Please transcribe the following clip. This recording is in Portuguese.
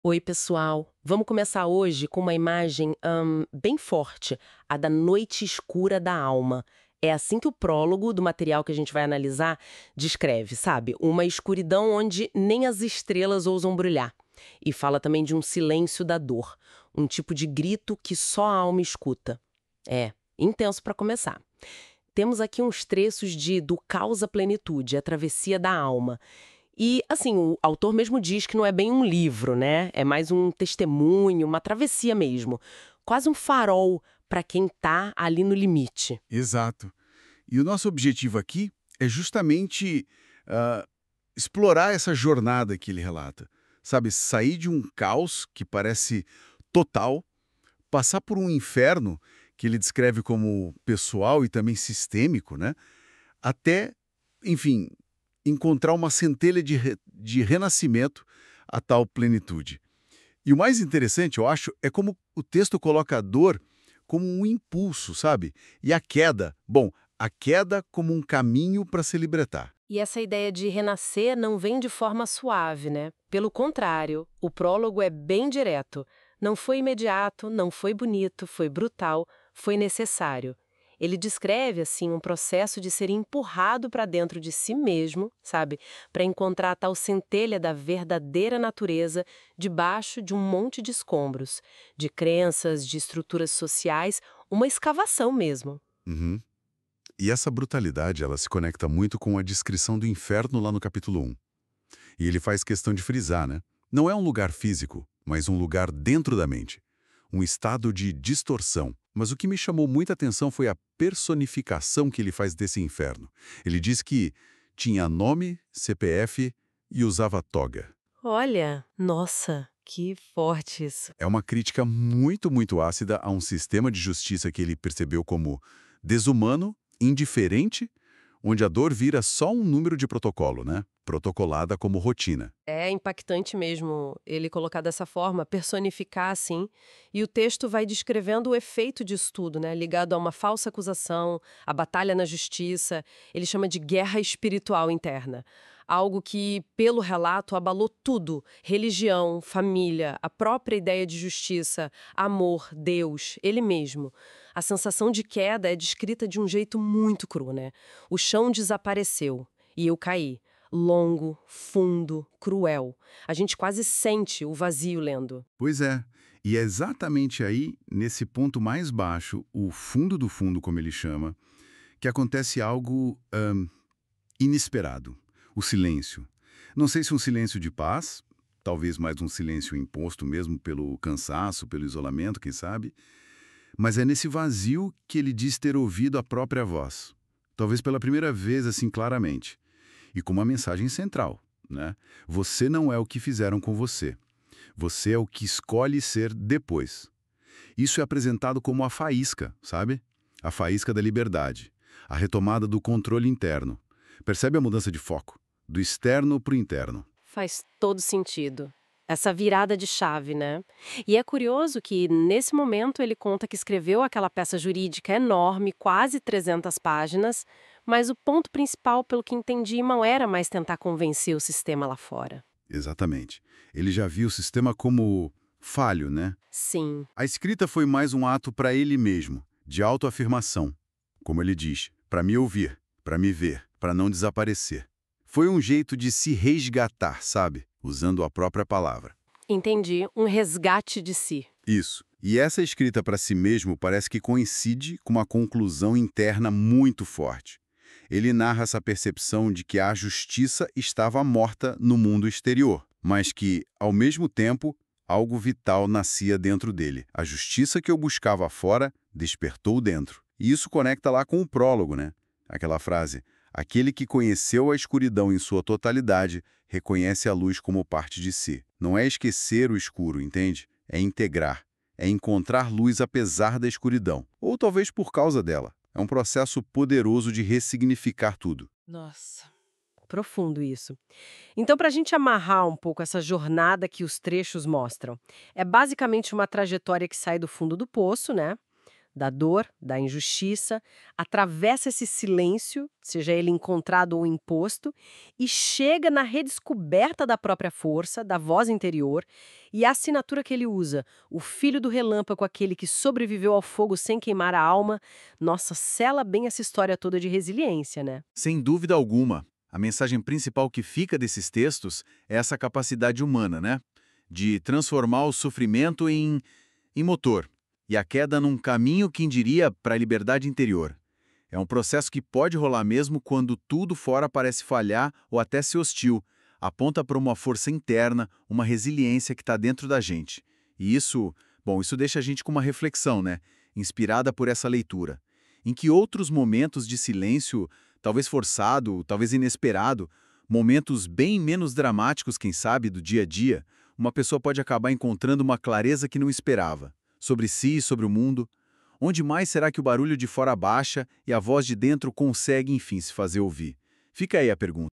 Oi, pessoal. Vamos começar hoje com uma imagem bem forte, a da noite escura da alma. É assim que o prólogo do material que a gente vai analisar descreve, sabe? Uma escuridão onde nem as estrelas ousam brilhar. E fala também de um silêncio da dor, um tipo de grito que só a alma escuta. É, intenso para começar. Temos aqui uns trechos de Do Caos à Plenitude, a travessia da alma. E, assim, o autor mesmo diz que não é bem um livro, né? É mais um testemunho, uma travessia mesmo. Quase um farol para quem tá ali no limite. Exato. E o nosso objetivo aqui é justamente ah, explorar essa jornada que ele relata. Sabe, sair de um caos que parece total, passar por um inferno que ele descreve como pessoal e também sistêmico, né? Até, enfim, encontrar uma centelha de renascimento a tal plenitude. E o mais interessante, eu acho, é como o texto coloca a dor como um impulso, sabe? E a queda, bom, a queda como um caminho para se libertar. E essa ideia de renascer não vem de forma suave, né? Pelo contrário, o prólogo é bem direto. Não foi imediato, não foi bonito, foi brutal, foi necessário. Ele descreve, assim, um processo de ser empurrado para dentro de si mesmo, sabe? Para encontrar a tal centelha da verdadeira natureza debaixo de um monte de escombros, de crenças, de estruturas sociais, uma escavação mesmo. Uhum. E essa brutalidade, ela se conecta muito com a descrição do inferno lá no capítulo 1. E ele faz questão de frisar, né? Não é um lugar físico, mas um lugar dentro da mente. Um estado de distorção. Mas o que me chamou muita atenção foi a personificação que ele faz desse inferno. Ele diz que tinha nome, CPF e usava toga. Olha, nossa, que forte isso. É uma crítica muito ácida a um sistema de justiça que ele percebeu como desumano, indiferente, onde a dor vira só um número de protocolo, né? Protocolada como rotina. É impactante mesmo ele colocar dessa forma, personificar assim, e o texto vai descrevendo o efeito disso tudo, né, ligado a uma falsa acusação, a batalha na justiça, ele chama de guerra espiritual interna. Algo que, pelo relato, abalou tudo: religião, família, a própria ideia de justiça, amor, Deus, ele mesmo. A sensação de queda é descrita de um jeito muito cru, né? O chão desapareceu e eu caí. Longo, fundo, cruel. A gente quase sente o vazio lendo. Pois é, e é exatamente aí, nesse ponto mais baixo, o fundo do fundo, como ele chama, que acontece algo inesperado. O silêncio. Não sei se um silêncio de paz, talvez mais um silêncio imposto mesmo pelo cansaço, pelo isolamento, quem sabe, mas é nesse vazio que ele diz ter ouvido a própria voz. Talvez pela primeira vez, assim, claramente. E com uma mensagem central, né? Você não é o que fizeram com você. Você é o que escolhe ser depois. Isso é apresentado como a faísca, sabe? A faísca da liberdade. A retomada do controle interno. Percebe a mudança de foco? Do externo para o interno. Faz todo sentido. Essa virada de chave, né? E é curioso que, nesse momento, ele conta que escreveu aquela peça jurídica enorme, quase 300 páginas, mas o ponto principal, pelo que entendi, não era mais tentar convencer o sistema lá fora. Exatamente. Ele já viu o sistema como falho, né? Sim. A escrita foi mais um ato para ele mesmo, de autoafirmação. Como ele diz, para me ouvir, para me ver, para não desaparecer. Foi um jeito de se resgatar, sabe? Usando a própria palavra. Entendi. Um resgate de si. Isso. E essa escrita para si mesmo parece que coincide com uma conclusão interna muito forte. Ele narra essa percepção de que a justiça estava morta no mundo exterior, mas que, ao mesmo tempo, algo vital nascia dentro dele. A justiça que eu buscava fora despertou dentro. E isso conecta lá com o prólogo, né? Aquela frase: aquele que conheceu a escuridão em sua totalidade reconhece a luz como parte de si. Não é esquecer o escuro, entende? É integrar. É encontrar luz apesar da escuridão, ou talvez por causa dela. É um processo poderoso de ressignificar tudo. Nossa. Profundo isso. Então, para a gente amarrar um pouco essa jornada que os trechos mostram, é basicamente uma trajetória que sai do fundo do poço, né? da dor, da injustiça, atravessa esse silêncio, seja ele encontrado ou imposto, e chega na redescoberta da própria força, da voz interior, e a assinatura que ele usa, o filho do relâmpago, aquele que sobreviveu ao fogo sem queimar a alma, nossa, sela bem essa história toda de resiliência, né? Sem dúvida alguma, a mensagem principal que fica desses textos é essa capacidade humana, né? De transformar o sofrimento em motor, e a queda num caminho que diria para a liberdade interior. É um processo que pode rolar mesmo quando tudo fora parece falhar ou até ser hostil. Aponta para uma força interna, uma resiliência que está dentro da gente. E isso, bom, isso deixa a gente com uma reflexão, né? Inspirada por essa leitura. Em que outros momentos de silêncio, talvez forçado, talvez inesperado, momentos bem menos dramáticos, quem sabe, do dia a dia, uma pessoa pode acabar encontrando uma clareza que não esperava, sobre si e sobre o mundo. Onde mais será que o barulho de fora baixa e a voz de dentro consegue, enfim, se fazer ouvir? Fica aí a pergunta.